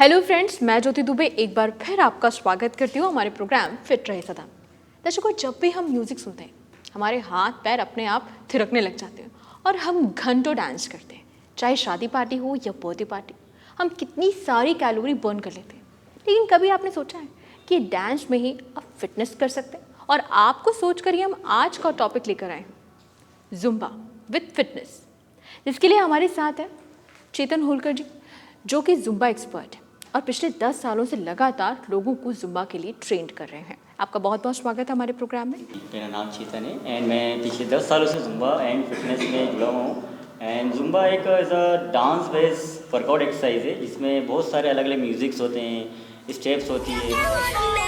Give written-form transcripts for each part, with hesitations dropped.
Hello friends, मैं ज्योति दुबे एक बार फिर आपका स्वागत करती हूँ हमारे प्रोग्राम फिट रहे सदा। दर्शकों, जब भी हम म्यूज़िक सुनते हैं हमारे हाथ पैर अपने आप थिरकने लग जाते हैं और हम घंटों डांस करते हैं। चाहे शादी पार्टी हो या बर्थडे पार्टी, हम कितनी सारी कैलोरी बर्न कर लेते हैं। लेकिन कभी आपने सोचा है कि डांस में ही आप फिटनेस कर सकते हैं? और आपको सोच कर ही हम आज का टॉपिक लेकर आए हैं, जुम्बा विथ फिटनेस, जिसके लिए हमारे साथ है चेतन होलकर जी, जो कि जुम्बा एक्सपर्ट है और पिछले 10 सालों से लगातार लोगों को जुम्बा के लिए ट्रेंड कर रहे हैं। आपका बहुत बहुत स्वागत है हमारे प्रोग्राम में। मेरा नाम चेतन है एंड मैं पिछले 10 सालों से जुम्बा एंड फिटनेस में जुड़ा हुआ हूँ। एंड जुम्बा एक as a dance base workout exercise है जिसमें बहुत सारे अलग अलग म्यूज़िक्स होते हैं, स्टेप्स होती है।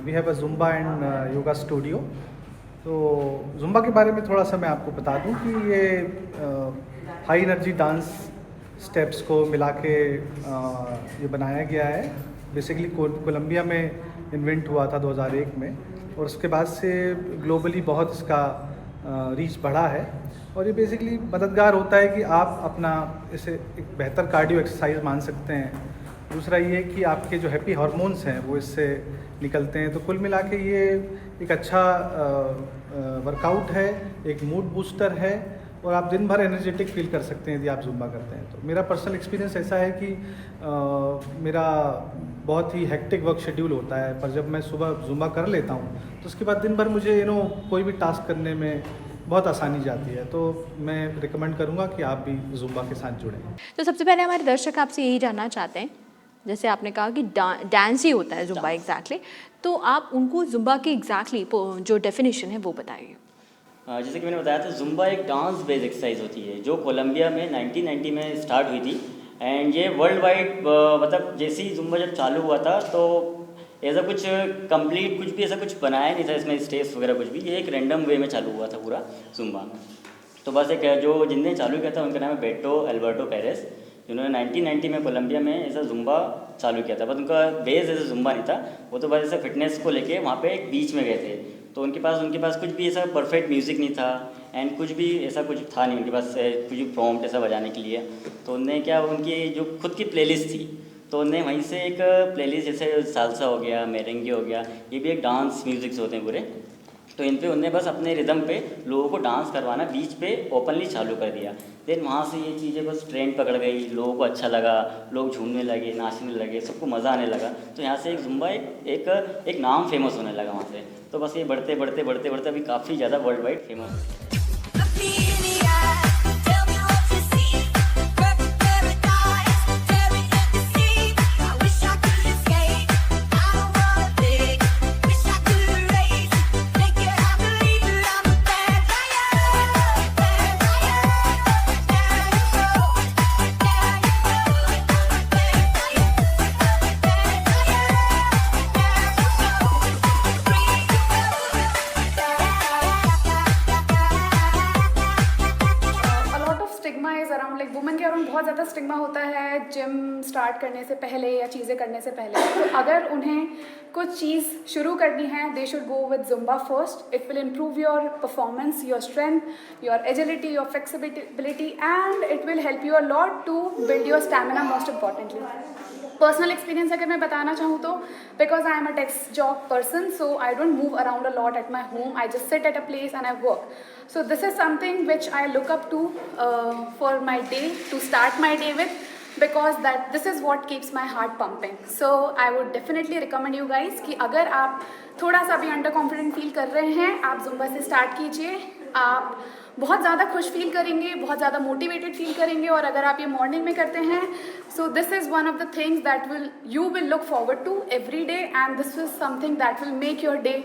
We have a Zumba and yoga studio. तो जुम्बा के बारे में थोड़ा सा मैं आपको बता दूं कि ये हाई एनर्जी डांस स्टेप्स को मिला के ये बनाया गया है। बेसिकली कोलंबिया में इन्वेंट हुआ था 2001 में और उसके बाद से ग्लोबली बहुत इसका रीच बढ़ा है। और ये बेसिकली मददगार होता है कि आप अपना इसे एक बेहतर कार्डियो एक्सरसाइज मान सकते हैं। दूसरा ये कि आपके जो हैप्पी हार्मोन्स हैं वो इससे निकलते हैं। तो कुल मिला के ये एक अच्छा वर्कआउट है, एक मूड बूस्टर है और आप दिन भर एनर्जेटिक फील कर सकते हैं यदि आप जुम्बा करते हैं। तो मेरा पर्सनल एक्सपीरियंस ऐसा है कि मेरा बहुत ही हेक्टिक वर्क शेड्यूल होता है, पर जब मैं सुबह जुम्बा कर लेता हूँ तो उसके बाद दिन भर मुझे कोई भी टास्क करने में बहुत आसानी जाती है। तो मैं रिकमेंड करूँगा कि आप भी जुम्बा के साथ जुड़ें। तो सबसे पहले हमारे दर्शक आपसे यही जानना चाहते हैं, जैसे आपने कहा कि डांस ही होता है जुम्बा एग्जैक्टली, तो आप उनको जुम्बा की एग्जैक्टली जो डेफिनेशन है वो बताइए। जैसे कि मैंने बताया था, जुम्बा एक डांस बेस्ड एक्सरसाइज होती है जो कोलंबिया में 1990 में स्टार्ट हुई थी। एंड ये वर्ल्ड वाइड मतलब जैसे ही जुम्बा जब चालू हुआ था तो ऐसा कुछ कंप्लीट कुछ भी ऐसा कुछ बनाया नहीं था इसमें स्टेप्स वगैरह कुछ भी। ये एक रैंडम वे में चालू हुआ था पूरा जुम्बा। तो बस एक जो जिनने चालू किया था उनका नाम है बेटो एल्बर्टो पेरेस, जिन्होंने 1990 में कोलंबिया में ऐसा जुम्बा चालू किया था। बट उनका बेस ऐसा जुम्बा नहीं था, वो तो बस ऐसा फिटनेस को लेके वहाँ पे एक बीच में गए थे। तो उनके पास कुछ भी ऐसा परफेक्ट म्यूज़िक नहीं था एंड कुछ भी ऐसा कुछ था नहीं उनके पास कुछ भी प्रॉम्प्ट ऐसा बजाने के लिए। तो उनने क्या, उनकी जो खुद की प्लेलिस्ट थी तो उनने वहीं से एक प्लेलिस्ट जैसे सालसा हो गया, मेरेंगे हो गया, ये भी एक डांस म्यूज़िक्स होते हैं पूरे। तो इन पे उनने बस अपने रिदम पे लोगों को डांस करवाना बीच पे ओपनली चालू कर दिया। देन वहाँ से ये चीज़ें बस ट्रेंड पकड़ गई, लोगों को अच्छा लगा, लोग झूमने लगे, नाचने लगे, सबको मज़ा आने लगा। तो यहाँ से एक जुम्बा एक नाम फेमस होने लगा वहाँ से। तो बस ये बढ़ते बढ़ते बढ़ते बढ़ते अभी काफ़ी ज़्यादा वर्ल्ड वाइड फेमस है। बहुत ज़्यादा स्टिग्मा होता है जिम स्टार्ट करने से पहले या चीज़ें करने से पहले। तो अगर उन्हें कुछ चीज़ शुरू करनी है, they should go with Zumba first. It will improve your performance, your strength, your agility, your flexibility and it will help you a lot to build your stamina most importantly. Personal experience अगर मैं बताना चाहूँ तो because I am a desk job person, so I don't move around a lot at my home, I just sit at a place and I work. So this is something which I look up to for my day, to start my day with, because this is what keeps my heart pumping. So I would definitely recommend you guys कि अगर आप थोड़ा सा भी under confident feel कर रहे हैं, आप जुम्बा से स्टार्ट कीजिए। आप बहुत ज़्यादा खुश फील करेंगे, बहुत ज़्यादा मोटिवेटेड फील करेंगे। और अगर आप ये मॉर्निंग में करते हैं, so this is one of the things that you will look forward to every day, and this is something that will make your day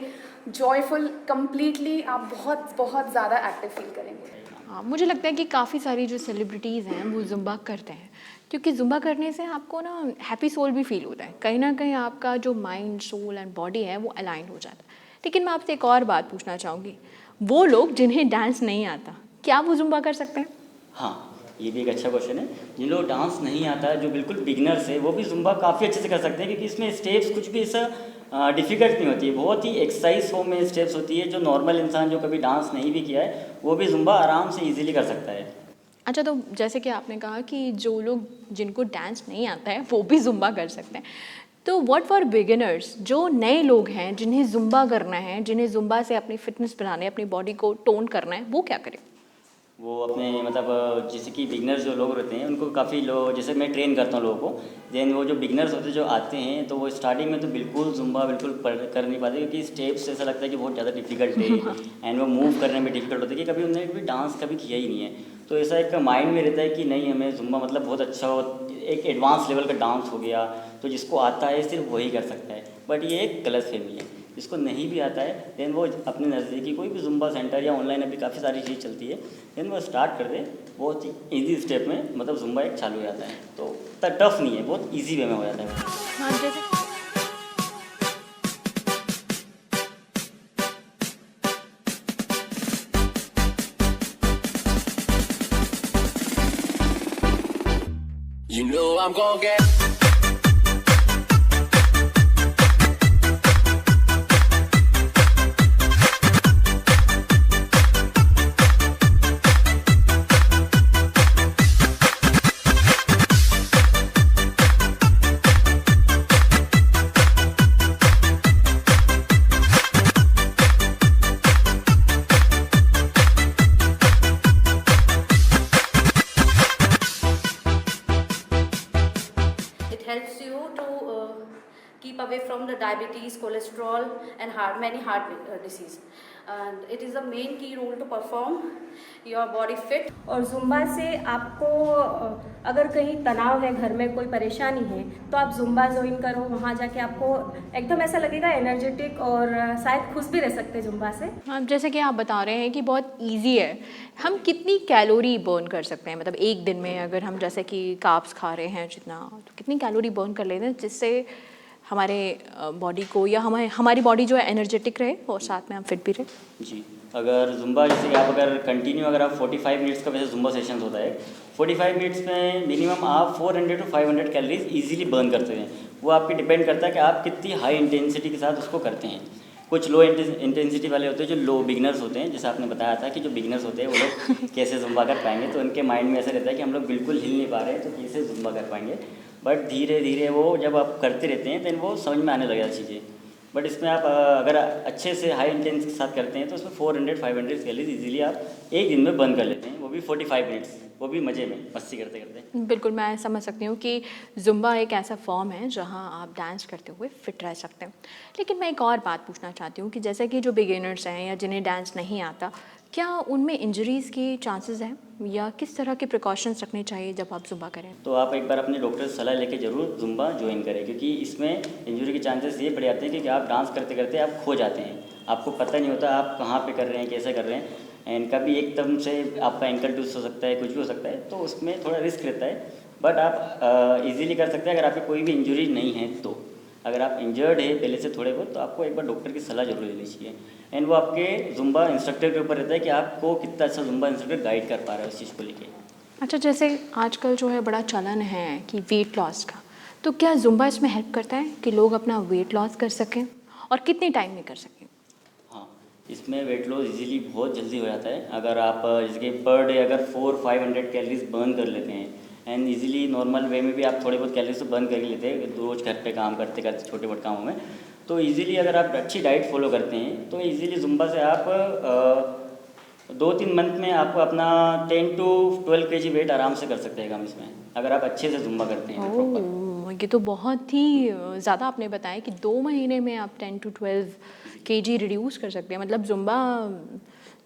joyful completely. आप बहुत बहुत ज़्यादा एक्टिव फील करेंगे। हाँ, मुझे लगता है कि काफ़ी सारी जो सेलिब्रिटीज़ हैं वो ज़ुम्बा करते हैं, क्योंकि ज़ुम्बा करने से आपको ना हैप्पी सोल भी फील होता है, कहीं ना कहीं आपका जो माइंड सोल एंड बॉडी है वो अलाइन हो जाता है। लेकिन मैं आपसे एक और बात पूछना चाहूँगी, वो लोग जिन्हें डांस नहीं आता, क्या वो ज़ुम्बा कर सकते हैं? हाँ, ये भी एक अच्छा क्वेश्चन है। जिन लोग डांस नहीं आता है, जो बिल्कुल बिगिनर्स है, वो भी ज़ुम्बा काफ़ी अच्छे से कर सकते हैं, क्योंकि इसमें स्टेप्स कुछ भी ऐसा डिफ़िकल्ट नहीं होती है। बहुत ही एक्सरसाइज फॉर्म में स्टेप्स होती है, जो नॉर्मल इंसान जो कभी डांस नहीं भी किया है वो भी ज़ुम्बा आराम से ईज़िली कर सकता है। अच्छा, तो जैसे कि आपने कहा कि जो लोग जिनको डांस नहीं आता है वो भी ज़ुम्बा कर सकते हैं, तो व्हाट फॉर बिगिनर्स, जो नए लोग हैं जिन्हें ज़ुम्बा करना है, जिन्हें ज़ुम्बा से अपनी फिटनेस बढ़ाना है, अपनी बॉडी को टोन करना है, वो क्या करें? वो अपने मतलब जैसे कि बिगनर्स जो लोग रहते हैं उनको काफ़ी लोग, जैसे मैं ट्रेन करता हूँ लोगों को, देन वो जो बिगनर्स होते हैं जो आते हैं, तो वो स्टार्टिंग में तो बिल्कुल ज़ुम्बा बिल्कुल कर नहीं पाते, क्योंकि स्टेप्स ऐसा लगता है कि बहुत ज़्यादा डिफिकल्ट है एंड वो मूव करने में डिफिकल्ट होता है कि कभी उन्होंने भी डांस कभी किया ही नहीं है। तो ऐसा एक माइंड में रहता है कि नहीं, हमें ज़ुम्बा मतलब बहुत अच्छा हो, एक एडवांस लेवल का डांस हो गया, तो जिसको आता है सिर्फ वही कर सकता है। बट ये एक गलत फहमी है। जिसको नहीं भी आता है देन वो अपने नज़दीकी कोई भी ज़ुम्बा सेंटर या ऑनलाइन अभी काफ़ी सारी चीज़ चलती है, देन वो स्टार्ट कर दे, बहुत ईजी स्टेप में मतलब ज़ुम्बा एक चालू हो जाता है। तो इतना टफ नहीं है, बहुत ईजी वे में हो जाता है। हाँ, जैसे You know I'm gonna get. It helps you to keep away from the diabetes, cholesterol, and many heart disease. And it is the main key role to perform your body fit. और Zumba से आपको अगर कहीं तनाव है, घर में कोई परेशानी है, तो आप ज़ुम्बा ज्वाइन करो। वहाँ जाके आपको एकदम ऐसा लगेगा एनर्जेटिक, और शायद खुश भी रह सकते हैं ज़ुम्बा से। हाँ, जैसे कि आप बता रहे हैं कि बहुत इजी है, हम कितनी कैलोरी बर्न कर सकते हैं, मतलब एक दिन में अगर हम जैसे कि कार्ब्स खा रहे हैं जितना, तो कितनी कैलोरी बर्न कर लेते हैं जिससे हमारे बॉडी को या हमारी बॉडी जो है एनर्जेटिक रहे और साथ में हम फिट भी रहे? जी, अगर ज़ुम्बा जैसे कि आप अगर कंटिन्यू अगर आप 45 मिनट्स का वैसे ज़ुम्बा सेशंस होता है, 45 मिनट्स में मिनिमम आप 400 टू 500 कैलोरीज ईजिली बर्न करते हैं। वो आपके डिपेंड करता है कि आप कितनी हाई इंटेंसिटी के साथ उसको करते हैं। कुछ लो इंटेंसिटी वाले होते हैं, जो लो बिगनर्स होते हैं, जैसे आपने बताया था कि जो बिगनर्स होते हैं वो लोग कैसे ज़ुम्बा कर पाएंगे, तो उनके माइंड में ऐसा रहता है कि हम लोग बिल्कुल हिल नहीं पा रहे हैं, तो कैसे ज़ुम्बा कर पाएंगे। बट धीरे धीरे वो जब आप करते रहते हैं तो वो समझ में आने लग जाती चीज़ें। बट इसमें आप अगर अच्छे से हाई इंटेंस के साथ करते हैं तो उसमें 400-500 कैलोरीज इजीली आप एक दिन में बर्न कर लेते हैं, वो भी 45 मिनट्स, वो भी मज़े में मस्ती करते करते। बिल्कुल, मैं समझ सकती हूँ कि ज़ुम्बा एक ऐसा फॉर्म है जहाँ आप डांस करते हुए फिट रह सकते हैं। लेकिन मैं एक और बात पूछना चाहती हूँ कि जैसे कि जो बिगिनर्स हैं या जिन्हें डांस नहीं आता, क्या उनमें इंजरीज़ के चांसेस हैं, या किस तरह के प्रिकॉशंस रखने चाहिए जब आप ज़ुम्बा करें? तो आप एक बार अपने डॉक्टर से सलाह लेके ज़रूर ज़ुम्बा ज्वाइन करें, क्योंकि इसमें इंजरी के चांसेस ये बढ़ जाते हैं क्योंकि आप डांस करते करते आप खो जाते हैं, आपको पता नहीं होता आप कहाँ पे कर रहे हैं, कैसे कर रहे हैं, एंड कभी एकदम से आपका एंकल टूट हो सकता है, कुछ भी हो सकता है, तो उसमें थोड़ा रिस्क रहता है। बट आप इजीली कर सकते हैं अगर आपकी कोई भी इंजरी नहीं है। तो अगर आप इंजर्ड है पहले से थोड़े बहुत, तो आपको एक बार डॉक्टर की सलाह जरूर लेनी चाहिए। एंड वो आपके ज़ुम्बा इंस्ट्रक्टर के ऊपर रहता है कि आपको कितना अच्छा ज़ुम्बा इंस्ट्रक्टर गाइड कर पा रहा है उस चीज़ को लेके। अच्छा, जैसे आजकल जो है बड़ा चलन है कि वेट लॉस का, तो क्या ज़ुम्बा इसमें हेल्प करता है कि लोग अपना वेट लॉस कर सकें, और कितने टाइम में कर सकें? हाँ, इसमें वेट लॉस इजीली बहुत जल्दी हो जाता है। अगर आप जैसे कि पर डे अगर 400-500 कैलोरीज बर्न कर लेते हैं, एंड इजीली नॉर्मल वे में भी आप थोड़े बहुत कैलोरीज तो बर्न कर ही लेते हैं रोज़ घर पे काम करते करते छोटे मोटे कामों में, तो इजीली अगर आप अच्छी डाइट फॉलो करते हैं तो इजीली ज़ुम्बा से आप 2-3 मंथ में आपको अपना 10 to 12 kg वेट आराम से कर सकते हैं कम इसमें, अगर आप अच्छे से ज़ुम्बा करते हैं प्रॉपर। ये तो बहुत ही ज़्यादा आपने बताया कि 2 महीने में आप 10 to 12 kg रिड्यूस कर सकते हैं। मतलब ज़ुम्बा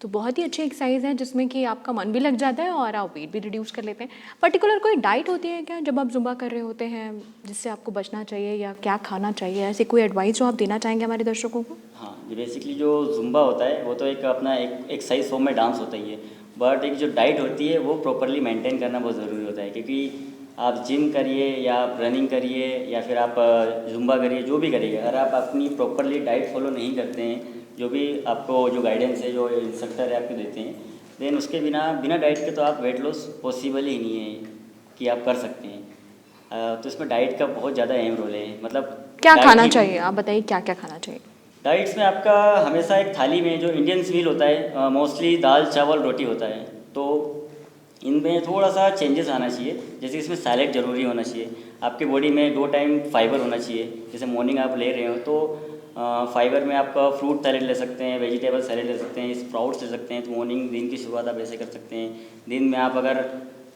तो बहुत ही अच्छी एक्सरसाइज है जिसमें कि आपका मन भी लग जाता है और आप वेट भी रिड्यूस कर लेते हैं। पर्टिकुलर कोई डाइट होती है क्या जब आप ज़ुम्बा कर रहे होते हैं जिससे आपको बचना चाहिए, या क्या खाना चाहिए, ऐसी कोई एडवाइस जो आप देना चाहेंगे हमारे दर्शकों को? हाँ, ये बेसिकली जो ज़ुम्बा होता है वो तो एक अपना एक एक्सरसाइज फॉर्म में डांस होता ही है, बट एक जो डाइट होती है वो प्रॉपरली मेंटेन करना बहुत ज़रूरी होता है, क्योंकि आप जिम करिए या आप रनिंग करिए या फिर आप जुम्बा करिए, जो भी करिए, अगर आप अपनी प्रॉपरली डाइट फॉलो नहीं करते हैं, जो भी आपको जो गाइडेंस है, जो इंस्ट्रक्टर है आपको देते हैं, देन उसके बिना डाइट के तो आप वेट लॉस पॉसिबल ही नहीं है कि आप कर सकते हैं। तो इसमें डाइट का बहुत ज़्यादा अहम रोल है। मतलब क्या डाइट खाना ही- चाहिए, आप बताइए क्या क्या खाना चाहिए? डाइट्स में आपका हमेशा एक थाली में जो इंडियन मील होता है, मोस्टली दाल चावल रोटी होता है, तो इनमें थोड़ा सा चेंजेस आना चाहिए। जैसे इसमें सैलेड ज़रूरी होना चाहिए, आपके बॉडी में 2 टाइम फाइबर होना चाहिए। जैसे मॉर्निंग आप ले रहे हो तो फाइबर में आपका फ्रूट सैलेड ले सकते हैं, वेजिटेबल सैलेड ले सकते हैं, स्प्राउट्स ले सकते हैं। तो मॉर्निंग दिन की शुरुआत आप ऐसे कर सकते हैं। दिन में आप अगर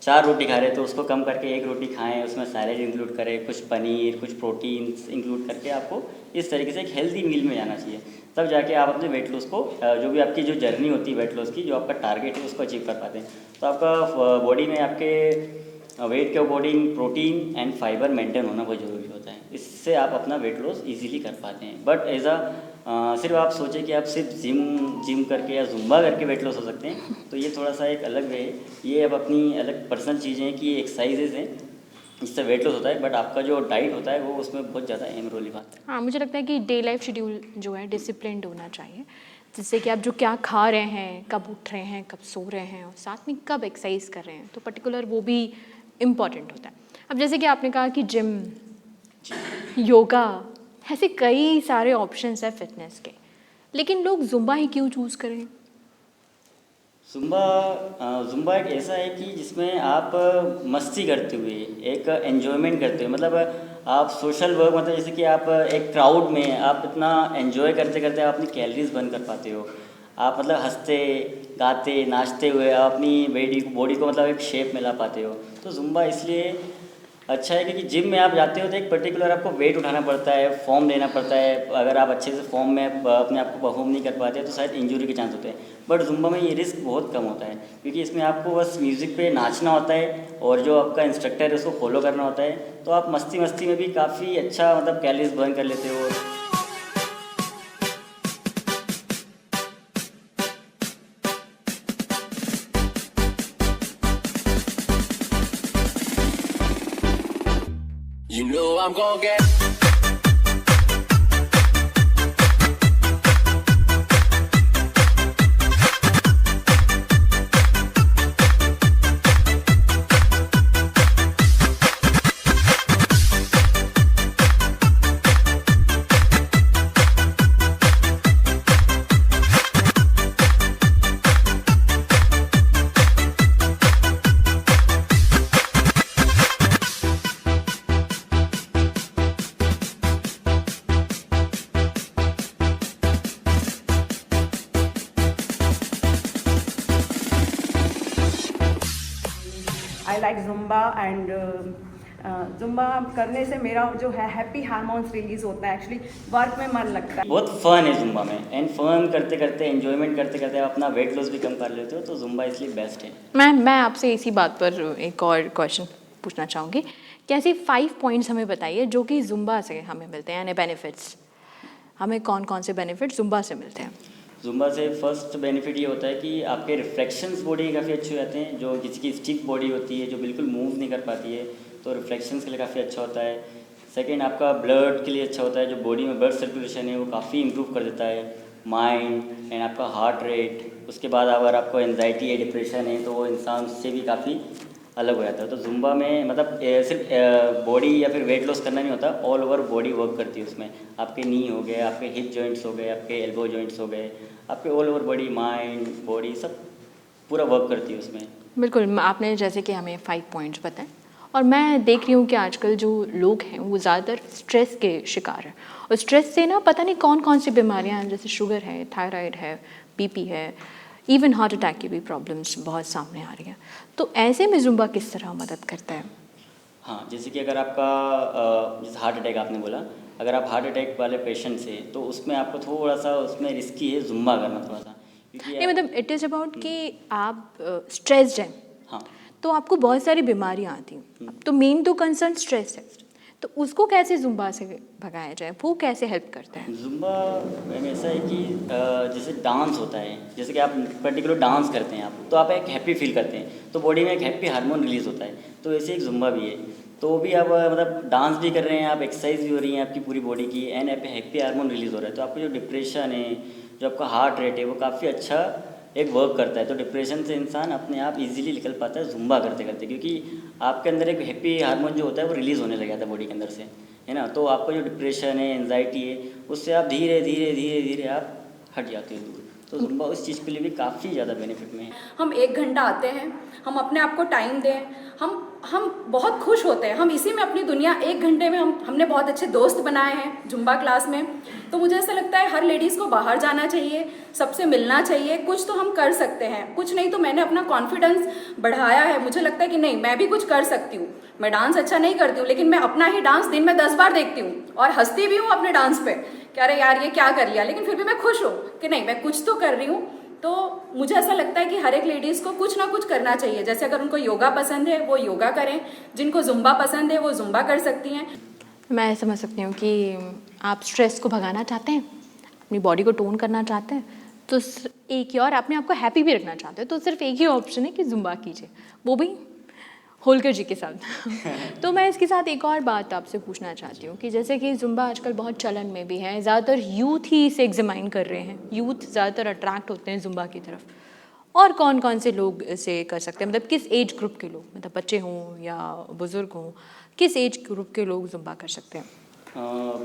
4 रोटी खा रहे हैं तो उसको कम करके 1 रोटी खाएं, उसमें सैलेड इंक्लूड करें, कुछ पनीर, कुछ प्रोटीन्स इंक्लूड करके आपको इस तरीके से एक हेल्दी मील में जाना चाहिए। तब जाके आप अपने वेट लॉस को, जो भी आपकी जो जर्नी होती है वेट लॉस की, जो आपका टारगेट है उसको अचीव कर पाते हैं। तो आपका बॉडी में आपके वेट के according protein and fibre maintain होना बहुत ज़रूरी होता है। इससे आप अपना वेट लॉस इजीली कर पाते हैं। बट सिर्फ आप सोचें कि आप सिर्फ जिम करके या जुम्बा करके वेट लॉस हो सकते हैं, तो ये थोड़ा सा एक अलग वे है। ये अब अपनी अलग पर्सनल चीज़ें हैं कि ये एक्सरसाइजेज हैं, इससे वेट लॉस होता है, बट आपका जो डाइट होता है वो उसमें बहुत ज़्यादा अहम रोल निभाता है। हाँ, मुझे लगता है कि डे लाइफ शेड्यूल जो है डिसिप्लिन्ड होना चाहिए, जिससे कि आप जो क्या खा रहे हैं, कब उठ रहे हैं, कब सो रहे हैं, और साथ में कब एक्सरसाइज कर रहे हैं, तो पर्टिकुलर वो भी इम्पॉर्टेंट होता है। अब जैसे कि आपने कहा कि जिम, योगा, ऐसे कई सारे ऑप्शंस हैं फिटनेस के, लेकिन लोग जुम्बा ही क्यों चूज़ करें? जुम्बा एक ऐसा है कि जिसमें आप मस्ती करते हुए, एक एन्जॉयमेंट करते हुए, मतलब आप सोशल वर्क, मतलब जैसे कि आप एक क्राउड में आप इतना एन्जॉय करते करते आप अपनी कैलोरीज बर्न कर पाते हो। आप मतलब हंसते गाते नाचते हुए आप अपनी बॉडी को मतलब एक शेप में ला पाते हो। तो जुम्बा इसलिए अच्छा है क्योंकि जिम में आप जाते हो तो एक पर्टिकुलर आपको वेट उठाना पड़ता है, फॉर्म लेना पड़ता है। अगर आप अच्छे से फॉर्म में अपने आप को परफॉर्म नहीं कर पाते तो शायद इंजरी के चांस होते हैं। बट जुम्बा में ये रिस्क बहुत कम होता है, क्योंकि इसमें आपको बस म्यूज़िक पे नाचना होता है और जो आपका इंस्ट्रक्टर है उसको फॉलो करना होता है। तो आप मस्ती मस्ती में भी काफ़ी अच्छा मतलब कैलोरीज बर्न कर लेते हो। You know I'm gonna get. I like Zumba and Zumba करने से मेरा जो है हैप्पी हार्मोन्स रिलीज होता है। एक्चुअली वर्क में मन लगता है। बहुत फन है जुम्बा में, एंड फन करते करते एंजॉयमेंट करते करते आप अपना वेट लॉस भी कम कर लेते हो। तो जुम्बा इसलिए बेस्ट है। मैं आपसे इसी बात पर एक और क्वेश्चन पूछना चाहूँगी कि ऐसे 5 पॉइंट्स हमें बताइए जो कि जुम्बा से हमें मिलते हैं, यानी बेनिफिट्स। हमें कौन कौन से बेनिफिट्स जुम्बा से मिलते हैं? जुम्बा से फर्स्ट बेनिफिट ये होता है कि आपके रिफ्लेक्शंस बॉडी के काफ़ी अच्छे हो जाते हैं। जो किसी की स्टिफ बॉडी होती है जो बिल्कुल मूव नहीं कर पाती है, तो रिफ्लेक्शंस के लिए काफ़ी अच्छा होता है। सेकंड, आपका ब्लड के लिए अच्छा होता है। जो बॉडी में ब्लड सर्कुलेशन है वो काफ़ी इंप्रूव कर देता है। माइंड एंड आपका हार्ट रेट। उसके बाद अगर आपको एंजाइटी है, डिप्रेशन है, तो वो इंसान उससे भी काफ़ी अलग हो जाता है। तो जुम्बा में मतलब सिर्फ बॉडी या फिर वेट लॉस करना नहीं होता, ऑल ओवर बॉडी वर्क करती है उसमें। आपके नी हो गए, आपके हिप जॉइंट्स हो गए, आपके एल्बो जॉइंट्स हो गए, आपके all over body, mind, body सब पूरा वर्क करती है उसमें। बिल्कुल, आपने जैसे कि हमें 5 पॉइंट्स बताए, और मैं देख रही हूँ कि आजकल जो लोग हैं वो ज़्यादातर स्ट्रेस के शिकार हैं, और स्ट्रेस से ना पता नहीं कौन कौन सी बीमारियाँ हैं, जैसे शुगर है, थायराइड है, बीपी है, इवन हार्ट अटैक की भी प्रॉब्लम्स बहुत सामने आ रही हैं। तो ऐसे में जुम्बा किस तरह मदद करता है? हाँ, जैसे कि अगर आपका जैसे हार्ट अटैक आपने बोला, अगर आप हार्ट अटैक वाले पेशेंट से, तो उसमें आपको थोड़ा सा उसमें रिस्की है जुम्बा करना थोड़ा सा, क्योंकि नहीं मतलब इट इज़ अबाउट कि आप स्ट्रेस्ड हैं, हाँ तो आपको बहुत सारी बीमारियाँ आती हैं। तो मेन तो कंसर्न स्ट्रेस है, तो उसको कैसे जुम्बा से भगाया जाए, वो कैसे हेल्प करता है? जुम्बा में ऐसा है कि जैसे डांस होता है, जैसे कि आप पर्टिकुलर डांस करते हैं आप, तो आप एक हैप्पी फील करते हैं, तो बॉडी में एक हैप्पी हार्मोन रिलीज़ होता है, तो ऐसे एक जुम्बा भी है। तो भी आप मतलब डांस भी कर रहे हैं, आप एक्सरसाइज भी हो रही है आपकी पूरी बॉडी की, एंड हैप्पी हार्मोन रिलीज़ हो रहा है, तो आपको जो डिप्रेशन है, जो आपका हार्ट रेट है, वो काफ़ी अच्छा एक वर्क करता है। तो डिप्रेशन से इंसान अपने आप इजीली निकल पाता है जुम्बा करते करते, क्योंकि आपके अंदर एक हैप्पी हार्मोन जो होता है वो रिलीज़ होने लग जाता है बॉडी के अंदर से, है ना। तो आपका जो डिप्रेशन है, एंजाइटी है, उससे आप धीरे धीरे धीरे धीरे आप हट जाते हो दूर। तो जुम्बा उस चीज़ के लिए भी काफ़ी ज़्यादा बेनिफिट में है। हम 1 घंटा आते हैं, हम अपने आप को टाइम दें, हम बहुत खुश होते हैं, हम इसी में अपनी दुनिया 1 घंटे में हमने बहुत अच्छे दोस्त बनाए हैं जुम्बा क्लास में। तो मुझे ऐसा लगता है हर लेडीज़ को बाहर जाना चाहिए, सबसे मिलना चाहिए, कुछ तो हम कर सकते हैं, कुछ नहीं तो मैंने अपना कॉन्फिडेंस बढ़ाया है। मुझे लगता है कि नहीं, मैं भी कुछ कर सकती हूँ। मैं डांस अच्छा नहीं करती हूँ, लेकिन मैं अपना ही डांस दिन में 10 बार देखती हूँ और हंसती भी हूँ अपने डांस पे, क्या अरे यार ये क्या कर लिया, लेकिन फिर भी मैं खुश हूँ कि नहीं मैं कुछ तो कर रही हूँ। तो मुझे ऐसा लगता है कि हर एक लेडीज़ को कुछ ना कुछ करना चाहिए। जैसे अगर उनको योगा पसंद है वो योगा करें, जिनको जुम्बा पसंद है वो जुम्बा कर सकती हैं। मैं समझ सकती हूँ कि आप स्ट्रेस को भगाना चाहते हैं, अपनी बॉडी को टोन करना चाहते हैं, तो एक ही और अपने आप को हैप्पी भी रखना चाहते हैं, तो सिर्फ एक ही ऑप्शन है कि जुम्बा कीजिए, वो भी होलकर जी के साथ। तो मैं इसके साथ एक और बात आपसे पूछना चाहती हूँ कि जैसे कि जुम्बा आजकल बहुत चलन में भी है, ज़्यादातर यूथ ही इसे एग्जामाइन कर रहे हैं, यूथ ज़्यादातर अट्रैक्ट होते हैं जुम्बा की तरफ। और कौन कौन से लोग इसे कर सकते हैं, मतलब किस एज ग्रुप के लोग, मतलब बच्चे हों या बुज़ुर्ग हों, किस एज ग्रुप के लोग जुम्बा कर सकते हैं?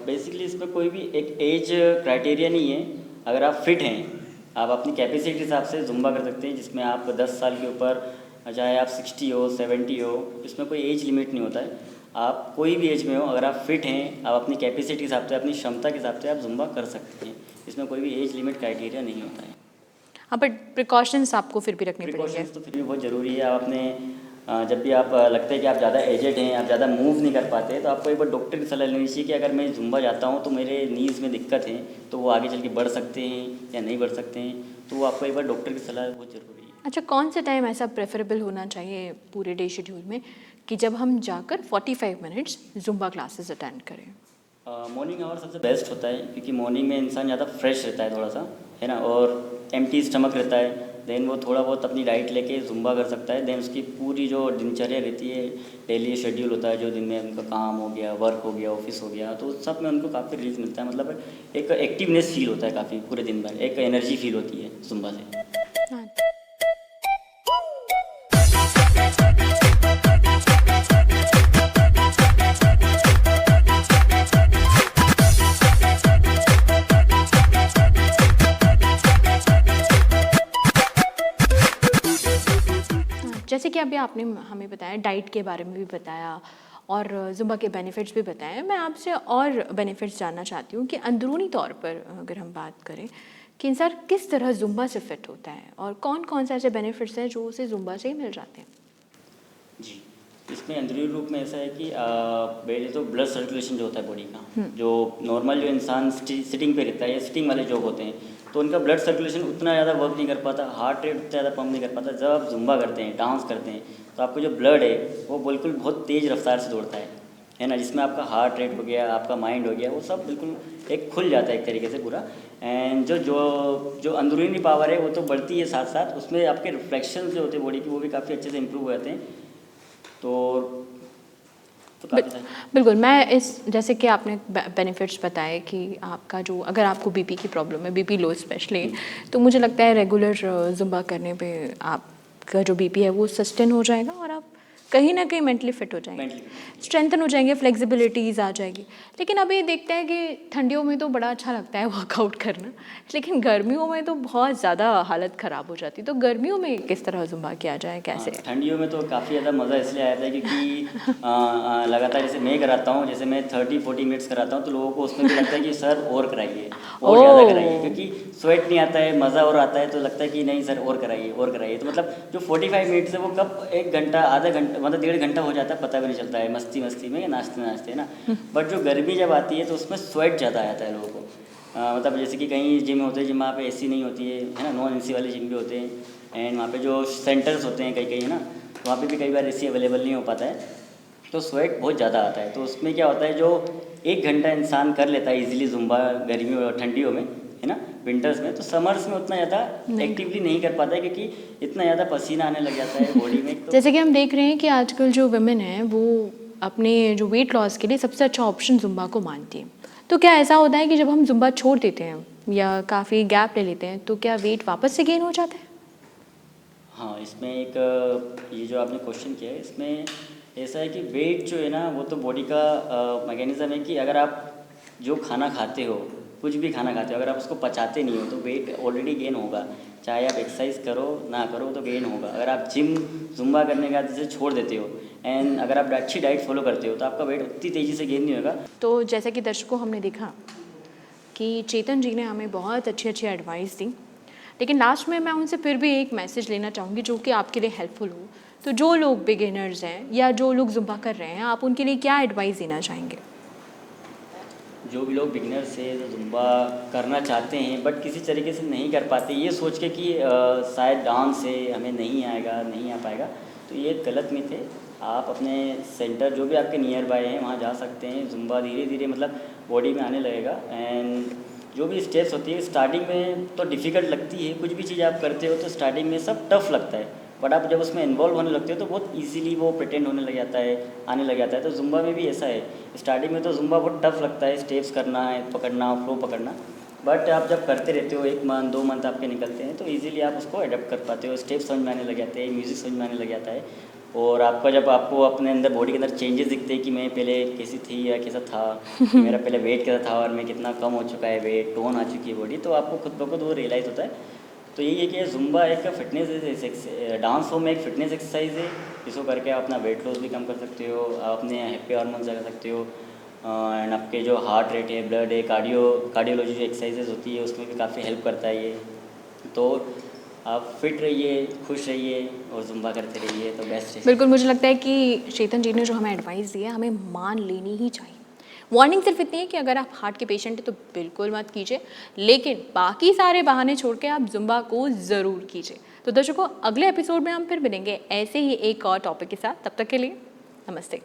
बेसिकली इसमें कोई भी एक एज क्राइटेरिया नहीं है। अगर आप फिट हैं, आप अपनी कैपेसिटी के हिसाब से जुम्बा कर सकते हैं, जिसमें आप 10 साल के ऊपर, चाहे आप 60 हो 70 हो, इसमें कोई एज लिमिट नहीं होता है। आप कोई भी एज में हो, अगर आप फिट हैं, आप अपनी कैपेसिटी के हिसाब से, अपनी क्षमता के हिसाब से आप जुम्बा कर सकते हैं। इसमें कोई भी एज लिमिट क्राइटेरिया नहीं होता है। हाँ, बट प्रिकॉशंस आपको फिर भी रखने पड़ेंगे। प्रिकॉशंस तो फिर भी बहुत ज़रूरी है। आप अपने जब भी आप लगता है कि आप ज़्यादा एजेड हैं, आप ज़्यादा मूव नहीं कर पाते, तो आपको एक बार डॉक्टर की सलाह लेनी चाहिए कि अगर मैं जुम्बा जाता हूँ तो मेरे नीज़ में दिक्कत है, तो वो आगे चल के बढ़ सकते हैं या नहीं बढ़ सकते हैं, तो वो आपको एक बार डॉक्टर की सलाह बहुत ज़रूरी है। अच्छा, कौन से टाइम ऐसा प्रेफरेबल होना चाहिए पूरे डे शेड्यूल में कि जब हम जाकर 45 मिनट्स जुम्बा क्लासेस अटेंड करें? मॉर्निंग आवर सबसे बेस्ट होता है, क्योंकि मॉर्निंग में इंसान ज़्यादा फ्रेश रहता है थोड़ा सा, है ना, और एम्प्टी स्टमक रहता है। देन वो थोड़ा बहुत अपनी डाइट लेके जुम्बा कर सकता है। देन उसकी पूरी जो दिनचर्या रहती है, डेली शेड्यूल होता है, जो दिन में उनका काम हो गया, वर्क हो गया, ऑफिस हो गया, तो सब में उनको काफ़ी रिलीज मिलता है। मतलब एक एक्टिवनेस फील होता है काफ़ी पूरे दिन भर, एक एनर्जी फील होती है जुम्बा से। हाँ। जैसे कि अभी आपने हमें बताया, डाइट के बारे में भी बताया और जुम्बा के बेनिफिट्स भी बताए। मैं आपसे और बेनिफिट्स जानना चाहती हूँ कि अंदरूनी तौर पर अगर हम बात करें कि इंसान किस तरह जुम्बा से फिट होता है और कौन कौन से ऐसे बेनिफिट्स हैं जो उसे जुम्बा से ही मिल जाते हैं? जी, इसमें अंदरूनी रूप में ऐसा है कि पहले तो ब्लड सर्कुलेशन जो होता है बॉडी का, जो नॉर्मल जो इंसान सिटिंग पे रहता है या सिटिंग वाले जॉब होते हैं, तो उनका ब्लड सर्कुलेशन उतना ज़्यादा वर्क नहीं कर पाता, हार्ट रेट उतना ज़्यादा पंप नहीं कर पाता। जब आप जुम्बा करते हैं, डांस करते हैं, तो आपको जो ब्लड है वो बिल्कुल बहुत तेज़ रफ्तार से दौड़ता है ना, जिसमें आपका हार्ट रेट हो गया, आपका माइंड हो गया, वो सब बिल्कुल एक खुल जाता है एक तरीके से पूरा। एंड जो अंदरूनी पावर है वो तो बढ़ती है, साथ साथ उसमें आपके रिफ्लेक्शन जो होते हैं बॉडी की, वो भी काफ़ी अच्छे से इम्प्रूव हो जाते हैं। तो बिल्कुल, मैं इस जैसे कि आपने बेनिफिट्स बताए कि आपका जो, अगर आपको बीपी की प्रॉब्लम है, बीपी लो स्पेशली, तो मुझे लगता है रेगुलर जुम्बा करने पे आपका जो बीपी है वो सस्टेन हो जाएगा और आप कहीं ना कहीं मेंटली फिट हो जाएंगे, स्ट्रेंथन हो जाएंगे, फ्लेक्सिबिलिटीज़ आ जाएगी। लेकिन अभी देखते हैं कि ठंडियों में तो बड़ा अच्छा लगता है वर्कआउट करना, लेकिन गर्मियों में तो बहुत ज़्यादा हालत ख़राब हो जाती है। तो गर्मियों में किस तरह जुम्बा किया जाए, कैसे? ठंडियों में तो काफ़ी ज़्यादा मज़ा इसलिए आता है क्योंकि लगातार जैसे मैं कराता हूँ, जैसे मैं 30-40 मिनट्स कराता हूँ, तो लोगों को उसमें भी लगता है कि सर और कराइए, और ज़्यादा कराइए, क्योंकि स्वेट नहीं आता है, मज़ा और आता है, तो लगता है कि नहीं सर और कराइए और कराइए। तो मतलब जो 45 मिनट्स है वो कब 1 घंटा, आधा घंटा, मतलब 1.5 घंटा हो जाता है, पता भी नहीं चलता है, मस्ती मस्ती में, नाचते नाचते, है ना। बट जो गर्मी जब आती है तो उसमें स्वेट ज़्यादा आता है लोगों को। मतलब जैसे कि कहीं जिम होते हैं, जिम वहाँ पे एसी नहीं होती है ना, नॉन एसी वाले जिम भी होते हैं। एंड वहाँ पे जो सेंटर्स होते हैं कई कई, है ना, तो वहाँ पे भी कई बार एसी अवेलेबल नहीं हो पाता है। तो स्वेट बहुत ज़्यादा आता है। तो उसमें क्या होता है, जो 1 घंटा इंसान कर लेता है इजीली जुम्बा गर्मियों और ठंडियों में, है ना, विंटर्स में, तो समर्स में उतना ज़्यादा एक्टिवली नहीं कर पाता है, क्योंकि इतना ज़्यादा पसीना आने लग जाता है बॉडी में। तो जैसे कि हम देख रहे हैं कि आजकल जो वुमेन हैं वो अपने जो वेट लॉस के लिए सबसे अच्छा ऑप्शन जुम्बा को मानती है। तो क्या ऐसा होता है कि जब हम जुम्बा छोड़ देते हैं या काफ़ी गैप ले लेते हैं तो क्या वेट वापस से गेन हो जाता है? हाँ, इसमें एक ये जो आपने क्वेश्चन किया है, इसमें ऐसा है कि वेट जो है ना, वो तो बॉडी का मैकेनिज़्म है कि अगर आप जो खाना खाते हो, कुछ भी खाना खाते हो, अगर आप उसको पचाते नहीं हो तो वेट ऑलरेडी गेन होगा। चाहे आप एक्सरसाइज करो ना करो तो गेन होगा। अगर आप जिम जुम्बा करने के बाद जैसे छोड़ देते हो एंड अगर आप अच्छी डाइट फॉलो करते हो तो आपका वेट उतनी तेज़ी से गेन नहीं होगा। तो जैसे कि दर्शकों हमने देखा कि चेतन जी ने हमें बहुत अच्छी अच्छी एडवाइस दी, लेकिन लास्ट में मैं उनसे फिर भी एक मैसेज लेना चाहूँगी जो कि आपके लिए हेल्पफुल हो। तो जो लोग बिगिनर्स हैं या जो लोग जुम्बा कर रहे हैं, आप उनके लिए क्या एडवाइस देना चाहेंगे? जो भी लोग बिगिनर्स से जो जुम्बा करना चाहते हैं बट किसी तरीके से नहीं कर पाते, ये सोच के कि शायद डांस से हमें नहीं आएगा, नहीं आ पाएगा, तो ये गलत मिथ है। आप अपने सेंटर जो भी आपके नियर बाय हैं वहाँ जा सकते हैं। जुम्बा धीरे धीरे मतलब बॉडी में आने लगेगा। एंड जो भी स्टेप्स होती है स्टार्टिंग में तो डिफ़िकल्ट लगती है, कुछ भी चीज़ आप करते हो तो स्टार्टिंग में सब टफ लगता है, बट आप जब उसमें इन्वॉल्व होने लगते हो तो बहुत इजीली वो प्रिटेंड होने लग जाता है, आने लग जाता है। तो जुम्बा में भी ऐसा है, स्टार्टिंग में तो जुम्बा बहुत टफ लगता है, स्टेप्स करना है, पकड़ना, फ्लो पकड़ना, बट आप जब करते रहते हो 1 मंथ 2 मंथ आपके निकलते हैं तो इजीली आप उसको अडेप्ट कर पाते हो। स्टेप्स समझ में आने लग जाते हैं, म्यूज़िक समझ में आने लग जाता है, और आपका जब आपको अपने अंदर बॉडी के अंदर चेंजेस दिखते हैं कि मैं पहले कैसी थी या कैसा था, कि मेरा पहले वेट कैसा था और मैं कितना कम हो चुका है वेट, टोन आ चुकी है बॉडी, तो आपको खुद ब खुद वो रियलाइज़ होता है। तो यही है कि जुम्बा एक फिटनेस डांस फॉर्म में एक फिटनेस एक्सरसाइज है, जिसको करके आप अपना वेट लॉस भी कम कर सकते हो, आप अपने हैप्पी हार्मोन्स जगा सकते हो, एंड आपके जो हार्ट रेट है, ब्लड है, कार्डियोलॉजी जो एक्सरसाइजेज होती है उसमें भी काफ़ी हेल्प करता है ये। तो आप फिट रहिए, खुश रहिए और जुम्बा करते रहिए तो बेस्ट है। बिल्कुल, मुझे लगता है कि चेतन जी ने जो हमें एडवाइस दी है हमें मान लेनी ही चाहिए। वार्निंग सिर्फ इतनी है कि अगर आप हार्ट के पेशेंट हैं तो बिल्कुल मत कीजिए, लेकिन बाकी सारे बहाने छोड़ के आप जुम्बा को ज़रूर कीजिए। तो दर्शकों, अगले एपिसोड में हम फिर मिलेंगे ऐसे ही एक और टॉपिक के साथ। तब तक के लिए नमस्ते।